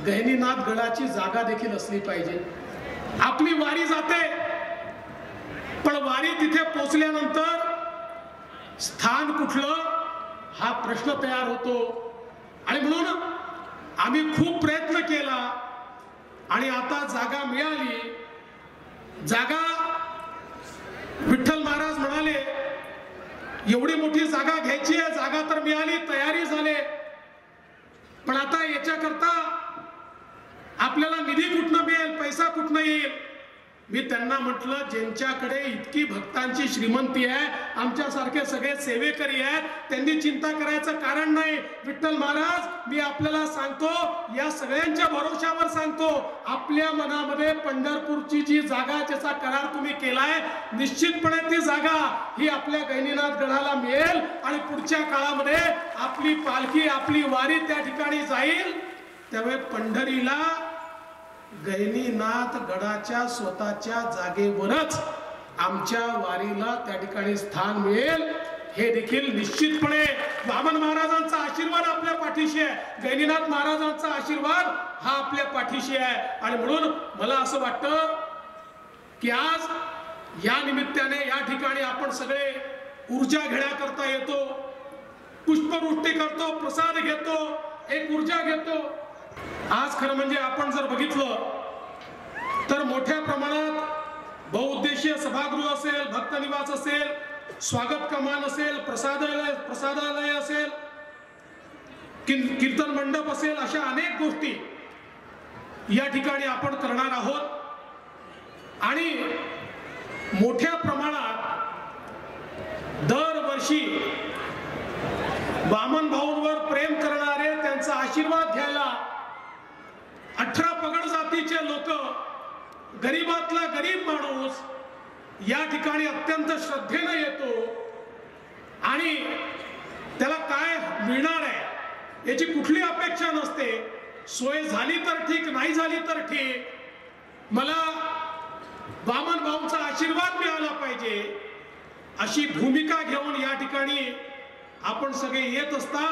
गहिनीनाथ गडाची जागा देखील असली पाहिजे। आपली वारी जाते, पण वारी तिथे पोहोचल्यानंतर स्थान कुठलं हा प्रश्न तयार होतो। आणि म्हणून आम्ही खूप प्रयत्न केला आणि आता जागा मिळाली। जागा विठ्ठल महाराज म्हणाले एवढी मोठी जागा घ्यायची आहे, जागा तर मिळाली, तयारी झाले, पण आता याच्याकरता आपल्याला निधी कुठनं मिळेल, पैसा कुठनं येईल। मी त्यांना म्हटलं ज्यांच्याकडे इतकी भक्तांची श्रीमंती आहे, आमच्यासारखे सगळे सेवेकरी आहेत, त्यांनी चिंता करायचं कारण नाही। विठ्ठल महाराज मी आपल्याला सांगतो, या सगळ्यांच्या भरोशावर सांगतो, आपल्या मनामध्ये पंढरपूरची जी जागा ज्याचा करार तुम्ही केलाय, निश्चितपणे ती जागा ही आपल्या गहिनीनाथ गडाला मिळेल आणि पुढच्या काळामध्ये आपली पालखी, आपली वारी त्या ठिकाणी जाईल। त्यामुळे पंढरीला गहिनीनाथ गडाच्या स्वतःच्या जागेवरच आमच्या वारीला त्या ठिकाणी स्थान मिळेल, हे देखील निश्चितपणे वामन महाराजांचा आशीर्वाद आपल्या पाठीशी आहे, गहिनीनाथ महाराजांचा आशीर्वाद हा आपल्या पाठीशी आहे। आणि म्हणून मला असं वाटतं की आज या निमित्ताने या ठिकाणी आपण सगळे ऊर्जा घेण्याकरता येतो, पुष्पवृष्टी करतो, प्रसाद घेतो, एक ऊर्जा घेतो। आज खरं म्हणजे आपण जर बघितलं तर मोठ्या प्रमाणात बहुउद्देशीय सभागृह असेल, भक्तनिवास असेल, स्वागत कमान असेल, प्रसादालय असेल, कीर्तन मंडप असेल, अशा अनेक गोष्टी या ठिकाणी आपण करणार आहोत। आणि मोठ्या प्रमाणात दरवर्षी वामन भाऊंवर प्रेम करणारे, त्यांचा आशीर्वाद घ्यायला 18 पगड जातीचे लोक, गरीबातला गरीब माणूस या ठिकाणी अत्यंत श्रद्धेने येतो आणि त्याला काय मिळणार आहे याची कुठली अपेक्षा नसते। सोय झाली तर ठीक, नाही झाली तर ठीक, मला वामन भाऊंचा आशीर्वाद मिळाला पाहिजे, अशी भूमिका घेऊन या ठिकाणी आपण सगळे येत असता।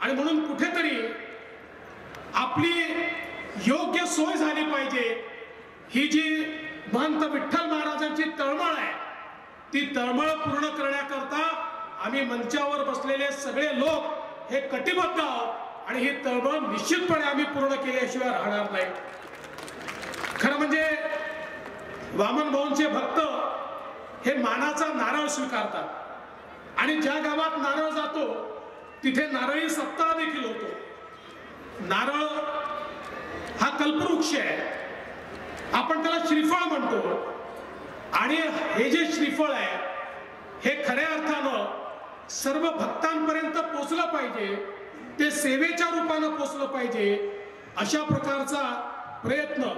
आणि म्हणून कुठेतरी आपली योग्य सोय झाली पाहिजे, ही जी महंत विठ्ठल महाराजांची तळमळ आहे, ती तळमळ पूर्ण करण्याकरता आम्ही मंचावर बसलेले सगळे लोक हे कटिबद्ध आहोत आणि ही तळमळ निश्चितपणे आम्ही पूर्ण केल्याशिवाय राहणार नाही। खरं म्हणजे वामन भाऊंचे भक्त हे मानाचा नारळ स्वीकारतात आणि ज्या गावात नारळ जातो तिथे नारळी सप्ताह देखील होतो। नारळ हा कल्पवृक्ष आहे, आपण त्याला श्रीफळ म्हणतो, आणि हे जे श्रीफळ आहे हे खऱ्या अर्थानं सर्व भक्तांपर्यंत पोचलं पाहिजे, ते सेवेच्या रूपानं पोचलं पाहिजे, अशा प्रकारचा प्रयत्न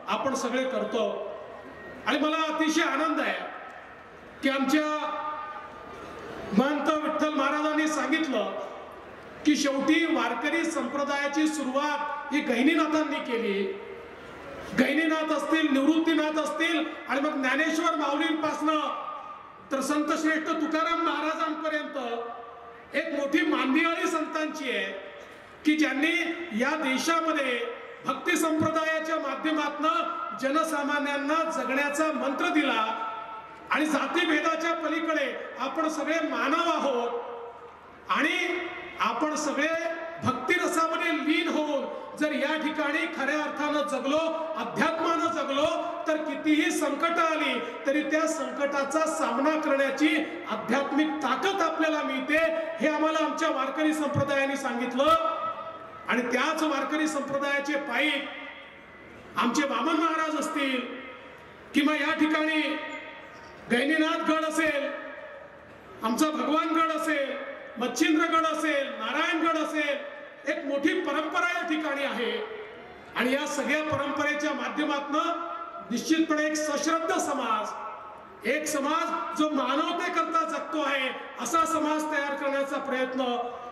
आपण सगळे करतो। आणि मला अतिशय आनंद आहे की आमच्या महंत विठ्ठल महाराजांनी सांगितलं की शेवटी वारकरी संप्रदायाची सुरुवात ही गहिनीनाथांनी केली। गहिनीनाथ असतील, निवृत्तीनाथ असतील, आणि मग ज्ञानेश्वर माऊलींपासनं तर संत श्रेष्ठ तुकाराम महाराजांपर्यंत एक मोठी मांदियाळी संतांची आहे की ज्यांनी या देशामध्ये भक्ती संप्रदायाच्या माध्यमातून जनसामान्यांना जगण्याचा मंत्र दिला। आणि जातीभेदाच्या पलीकडे आपण सगळे मानव आहोत आणि आपण सगळे भक्तिरसामध्ये लीन होऊन जर या ठिकाणी खऱ्या अर्थानं जगलो, अध्यात्मानं जगलो, तर कितीही संकट आली तरी त्या संकटाचा सामना करण्याची आध्यात्मिक ताकद आपल्याला मिळते, हे आम्हाला आमच्या वारकरी संप्रदायाने सांगितलं। आणि त्याच वारकरी संप्रदायाचे पाईक आमचे वामन महाराज असतील किंवा या ठिकाणी गहिनीनाथ गड असेल, आमचा भगवानगड असेल, मच्छिंद्रगड असेल, नारायणगड असेल, एक मोठी परंपरा या ठिकाणी आहे। आणि या सगळ्या परंपरेच्या माध्यमातून निश्चितपणे एक सश्रद्ध समाज, एक समाज जो मानवतेकरता जगतो आहे, असा समाज तयार करण्याचा प्रयत्न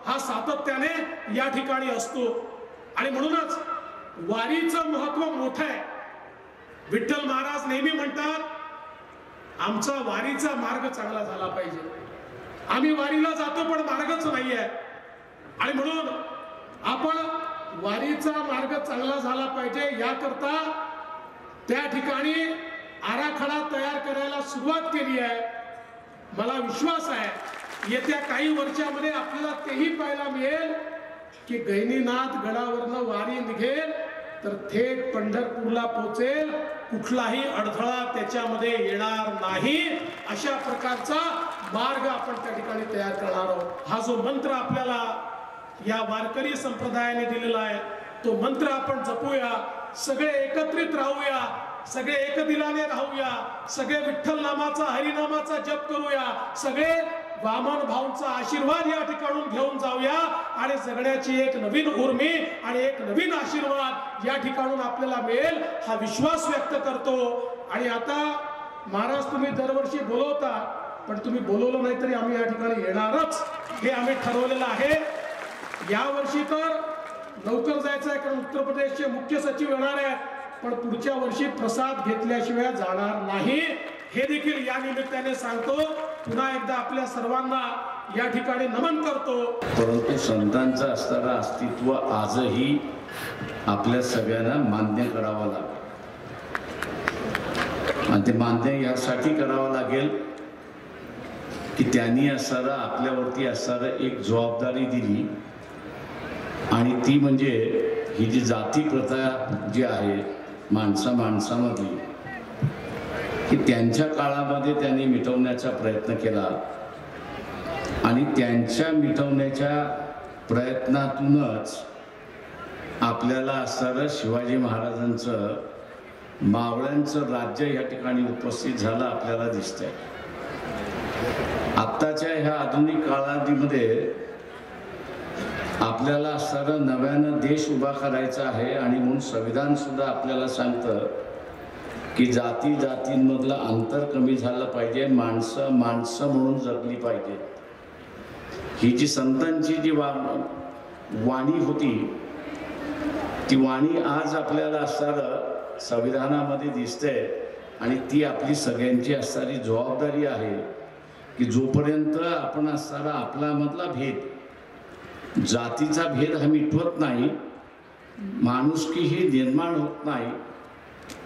हा सातत्याने या ठिकाणी असतो। आणि म्हणूनच वारीचं महत्व मोठं आहे। विठ्ठल महाराज नेहमी म्हणतात, आमचा वारीचा मार्ग चांगला झाला पाहिजे। आम्ही वारीला जातो पण मार्गच नाहीये, आणि म्हणून आपण वारीचा मार्ग चांगला झाला पाहिजे याकरता त्या ठिकाणी आराखडा तयार करायला सुरुवात केली आहे. मला विश्वास आहे येत्या काही वर्षामध्ये आपल्याला तेही पाहायला मिळेल की गहिनीनाथ गडावरनं वारी निघेल तर थेट पंढरपूरला पोहोचेल, कुठलाही अडथळा त्याच्यामध्ये येणार नाही. अशा प्रकारचा मार्ग आपण त्या ठिकाणी तयार करणार आहोत. हा जो मंत्र आपल्याला या वारकरी संप्रदायाने दिलेला आहे तो मंत्र आपण जपूया, सगळे एकत्रित राहूया, सगळे एकदिलाने राहूया, सगळे विठ्ठल नामाचा हरिनामाचा जप करूया, सगळे वामन भाऊंचा आशीर्वाद या ठिकाणून घेऊन जाऊया आणि जगण्याची एक नवीन उर्मी आणि एक नवीन आशीर्वाद या ठिकाणून आपल्याला मिळेल हा विश्वास व्यक्त करतो. आणि आता महाराज तुम्ही दरवर्षी बोलवता पण तुम्ही बोलवलं नाही तरी आम्ही या ठिकाणी येणारच हे आम्ही ठरवलेलं आहे. यावर्षी तर लवकर जायचं आहे कारण उत्तर प्रदेशचे मुख्य सचिव येणार आहेत, पण पुढच्या वर्षी प्रसाद घेतल्याशिवाय जाणार नाही हे देखील या निमित्ताने सांगतो. पुन्हा एकदा आपल्या सर्वांना या ठिकाणी नमन करतो. परंतु संतांचं असणारं अस्तित्व आजही आपल्या सगळ्यांना मान्य करावं लागेल आणि ते मान्य यासाठी करावं लागेल की त्यांनी असणारा आपल्यावरती असणारं एक जबाबदारी दिली आणि ती म्हणजे ही जी जाती प्रथा जी आहे माणसामधली की त्यांच्या काळामध्ये त्यांनी मिटवण्याचा प्रयत्न केला आणि त्यांच्या मिटवण्याच्या प्रयत्नातूनच आपल्याला असणारं शिवाजी महाराजांचं मावळ्यांचं राज्य या ठिकाणी उपस्थित झालं आपल्याला दिसतंय. आत्ताच्या ह्या आधुनिक काळामध्ये आपल्याला असणारं नव्यानं देश उभा करायचा आहे आणि म्हणून संविधान सुद्धा आपल्याला सांगतं की जाती जातींमधलं अंतर कमी झालं पाहिजे, माणसं माणसं म्हणून जगली पाहिजे. ही जी संतांची जी वाणी होती ती वाणी आज आपल्याला असणारं संविधानामध्ये दिसते आणि ती आपली सगळ्यांची असणारी जबाबदारी आहे की जोपर्यंत आपण असणारा आपल्यामधला भेद, जातीचा भेद हा मिटवत नाही, माणुसकी ही निर्माण होत नाही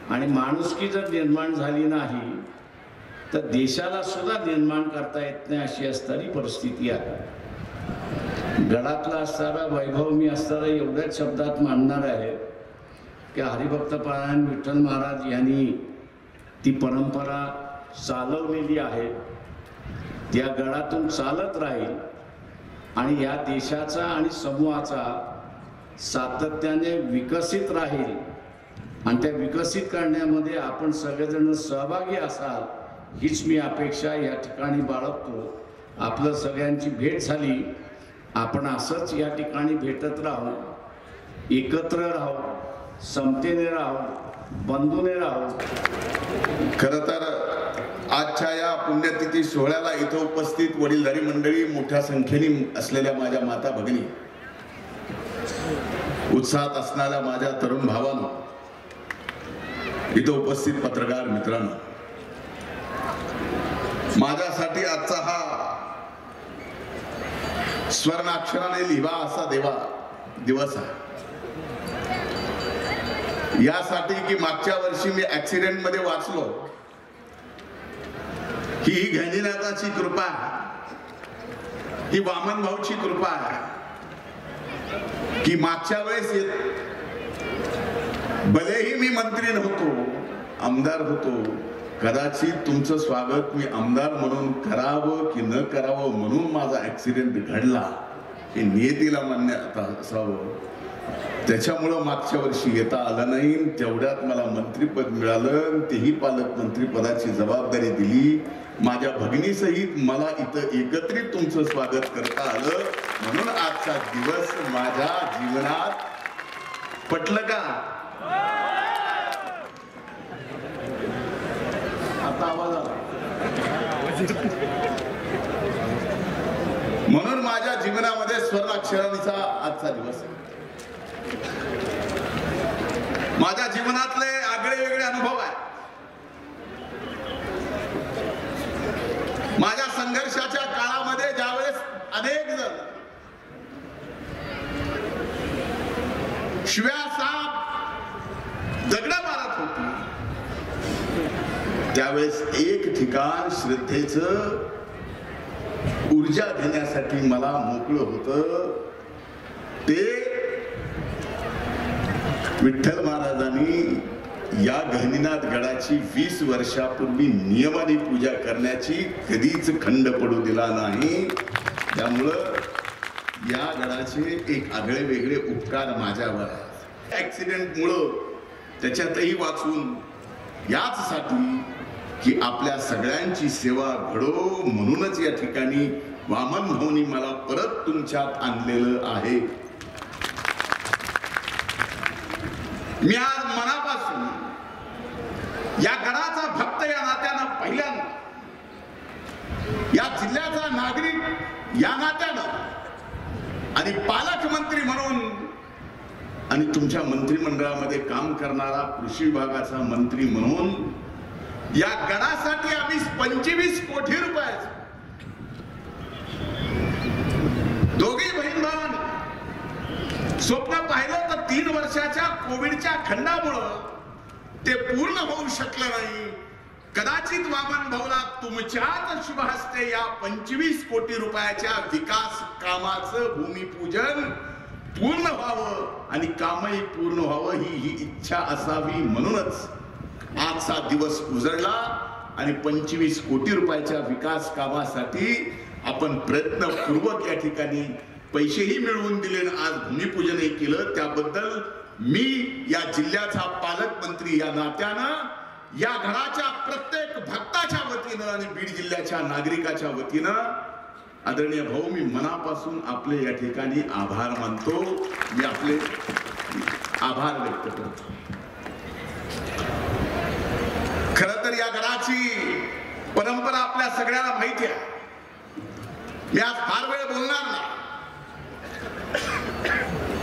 आणि माणुसकी जर निर्माण झाली नाही तर देशाला सुद्धा निर्माण करता येत नाही अशी असणारी परिस्थिती आहे. गडातला असणारा वैभव मी असणारा एवढ्याच शब्दात मांडणार आहे की हरिभक्तपरायण विठ्ठल महाराज यांनी ती परंपरा चालवलेली आहे, त्या गडातून चालत राहील आणि या देशाचा आणि समूहाचा सातत्याने विकसित राहील आणि त्या विकसित करण्यामध्ये आपण सगळेजण सहभागी असाल हीच मी अपेक्षा या ठिकाणी बाळगतो. आपलं सगळ्यांची भेट झाली, आपण असंच या ठिकाणी भेटत राहू, एकत्र राहू, समतेने राहू, बंधुने राहू. खरं तर आजच्या या पुण्यतिथी सोहळ्याला इथं उपस्थित वडीलधारी मंडळी, मोठ्या संख्येने असलेल्या माझ्या माता भगिनी, उत्साहात असणाऱ्या माझ्या तरुण भावांनो, इथं उपस्थित पत्रकार मित्रांनो, माझ्यासाठी आजचा हा स्वर्णाक्षराने लिहा असा दिवस आहे. यासाठी की मागच्या वर्षी मी ऍक्सिडेंट मध्ये वाचलो ही गहिनीनाथाची कृपा आहे, ही वामन भाऊची कृपा आहे की मागच्या वेळेस भलेही मी मंत्री नव्हतो, आमदार होतो, कदाचित तुमचं स्वागत मी आमदार म्हणून करावं की न करावं म्हणून माझा ऍक्सिडेंट घडला हे नियतीला मान्य असावं. त्याच्यामुळं मागच्या वर्षी येता आलं नाही. तेवढ्यात मला मंत्रीपद मिळालं, तेही पालकमंत्री पदाची जबाबदारी दिली. माझ्या भगिनीसहित मला इथं एकत्रित तुमचं स्वागत करता आलं म्हणून आजचा दिवस माझ्या जीवनात पटलं का? आता आवाज आला. म्हणून माझ्या जीवनामध्ये स्वर्णाक्षरांचा आजचा दिवस आहे. माझ्या जीवनातले आगळे वेगळे अनुभव आहे. माझ्या संघर्षाच्या काळामध्ये ज्यावेळेस अनेक जण शिव्या साप दगड मारत होती, त्यावेळेस एक ठिकाण श्रद्धेचं ऊर्जा घेण्यासाठी मला मोकळं होतं. ते विठ्ठल महाराजांनी या गहिनीनाथ गडाची 20 वर्षापूर्वी नियमाने पूजा करण्याची कधीच खंड पडू दिला नाही. त्यामुळं या गडाचे एक आगळे वेगळे उपकार माझ्यावर आहेत. ऍक्सिडेंटमुळं त्याच्यातही वाचून याच साठी की आपल्या सगळ्यांची सेवा घडो म्हणूनच या ठिकाणी वामन भाऊनी मला परत तुमच्यात आणलेलं आहे. मी आज मनापासून या गडाचा भक्त या नात्यानं पहिल्यांदा, या जिल्ह्याचा नागरिक या नात्यानं आणि पालकमंत्री म्हणून आणि तुमच्या मंत्रिमंडळामध्ये काम करणारा कृषी विभागाचा मंत्री म्हणून या गडासाठी आम्ही 25 कोटी रुपये दोघे बहीण भावांनी स्वप्न पाहिलं तर 3 वर्षाच्या कोविडच्या खंडामुळं ते पूर्ण होऊ शकलं नाही. कदाचित वामन भाऊला तुमच्याच शुभ हस्ते या 25 कोटी रुपयाच्या विकास कामाचं भूमिपूजन पूर्ण व्हावं आणि कामही पूर्ण व्हावं ही इच्छा असावी म्हणूनच आजचा दिवस उजळला आणि 25 कोटी रुपयाच्या विकास कामासाठी आपण प्रयत्नपूर्वक या ठिकाणी पैसेही मिळवून दिले आणि आज भूमिपूजनही केलं. त्याबद्दल मी या जिल्ह्याचा पालकमंत्री या नात्यानं या घराच्या प्रत्येक भक्ताच्या वतीनं आणि बीड जिल्ह्याच्या नागरिकाच्या वतीनं आदरणीय भाऊ मी मनापासून आपले या ठिकाणी आभार मानतो. मी आपले आभार व्यक्त करतो. खरं तर या गडाची परंपरा आपल्या सगळ्यांना माहिती आहे. मी आज फार वेळ बोलणार नाही.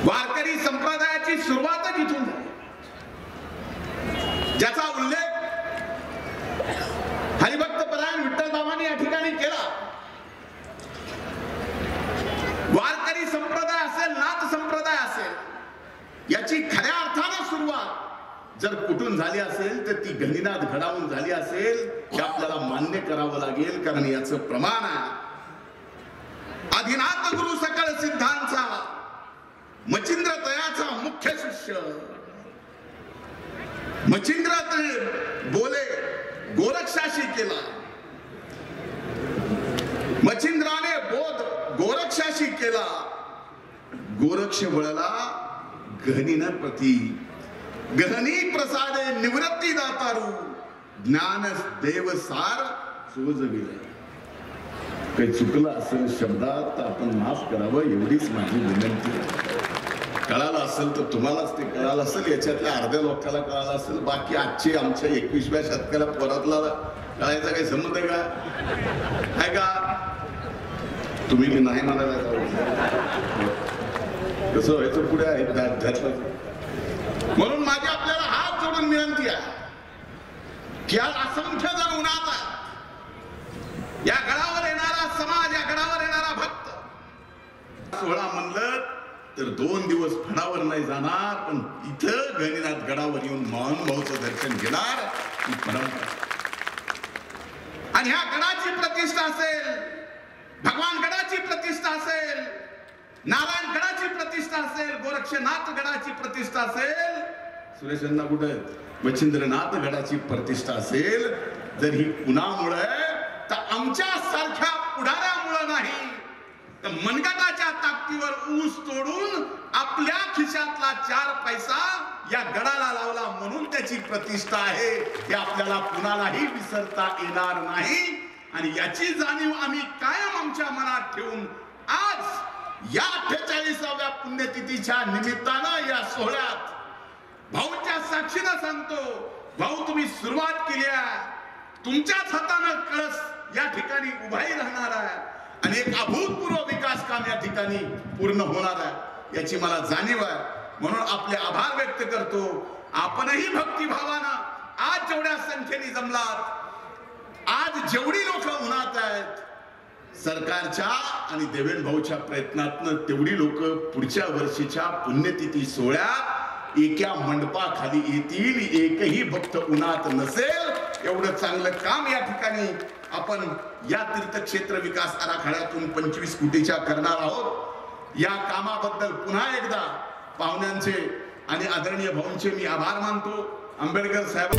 वारकरी संप्रदायाची सुरुवातच इथून झाली, ज्याचा उल्लेख हरिभक्त परायण विठ्ठल बाबांनी या ठिकाणी केला. वारकरी संप्रदाय असेल, नाथ संप्रदाय असेल, याची खऱ्या अर्थानं सुरुवात जर कुठून झाली असेल तर ती गहिनीनाथ गडावरून झाली असेल हे आपल्याला मान्य करावं लागेल. कारण याचं प्रमाण आहे. आदिनाथ गुरु सकळ सिद्धांचा मच्छिंद्र तयाचा मुख्य शिष्य मच्छिंद्र बोले गोरक्षाशी केला. मच्छिंद्राने बोध गोरक्षाशी केला. गोरक्ष वळला गहनीनं प्रती. गहनी प्रसादे निवृत्ती दातारू ज्ञान देव सार सोजविले. काही चुकलं असेल शब्दात तर आपण माफ करावं एवढीच माझी विनंती. कळालं असेल तर तुम्हालाच ते कळालं असेल, याच्यातल्या अर्ध्या लोकांना कळालं असेल. बाकी आजचे आमच्या 21व्या शतकाला परतला कळायचा काही संबंध आहे का? आहे का? तुम्ही नाही म्हणायला कसं व्हायचं पुढे आहे म्हणून माझी आपल्याला हात जोडून विनंती आहे की आज असंख्य जण उन्हात आहे. या गडावर येणारा समाज, या गडावर येणारा भक्त 16 म्हणलं तर 2 दिवस फडावर नाही जाणार, पण इथं गहिनीनाथ गडावर येऊन महानुभावाचं दर्शन घेणार ही परंपरा. आणि ह्या गडाची प्रतिष्ठा असेल, भगवान गडाची प्रतिष्ठा असेल, नारायण गडाची प्रतिष्ठा असेल, गोरक्षनाथ गडाची प्रतिष्ठा असेल, सुरेशांना कुठे मच्छिंद्रनाथ गडाची प्रतिष्ठा असेल, जर ही कुणामुळे तर आमच्या सारख्या पुढाऱ्यामुळे नाही तर मनगटाच्या ताकदीवर ऊस तोडून आपल्या खिशातला 4 पैसा या गडाला लावला म्हणून त्याची प्रतिष्ठा आहे. हे आपल्याला कुणालाही विसरता येणार नाही. आणि याची जाणीव आम्ही कायम आमच्या मनात ठेवून आज या 48व्या पुण्यतिथीच्या निमित्तानं या सोहळ्यात भाऊच्या साक्षीनं सांगतो, भाऊ तुम्ही सुरुवात केली आहे, तुमच्याच हातानं कळस या ठिकाणी उभाही राहणार आहे आणि एक अभूतपूर्व विकास काम या ठिकाणी पूर्ण होणार आहे याची मला जाणीव आहे. म्हणून आपले आभार व्यक्त करतो. आपणही भक्तिभावानं आज जेवढ्या संख्येने जमलात, आज जेवढी लोक उन्हात आहेत, सरकारच्या आणि देवेंद्र भाऊच्या प्रयत्नातनं तेवढी लोक पुढच्या वर्षीच्या पुण्यतिथी सोहळ्यात एका मंडपाखाली येतील, एकही भक्त उन्हात नसेल. एवढं चांगलं काम या ठिकाणी आपण या तीर्थक्षेत्र विकास आराखड्यातून 25 कोटीच्या करणार आहोत. या कामाबद्दल पुन्हा एकदा पाहुण्यांचे आणि आदरणीय भाऊंचे मी आभार मानतो. आंबेडकर साहेब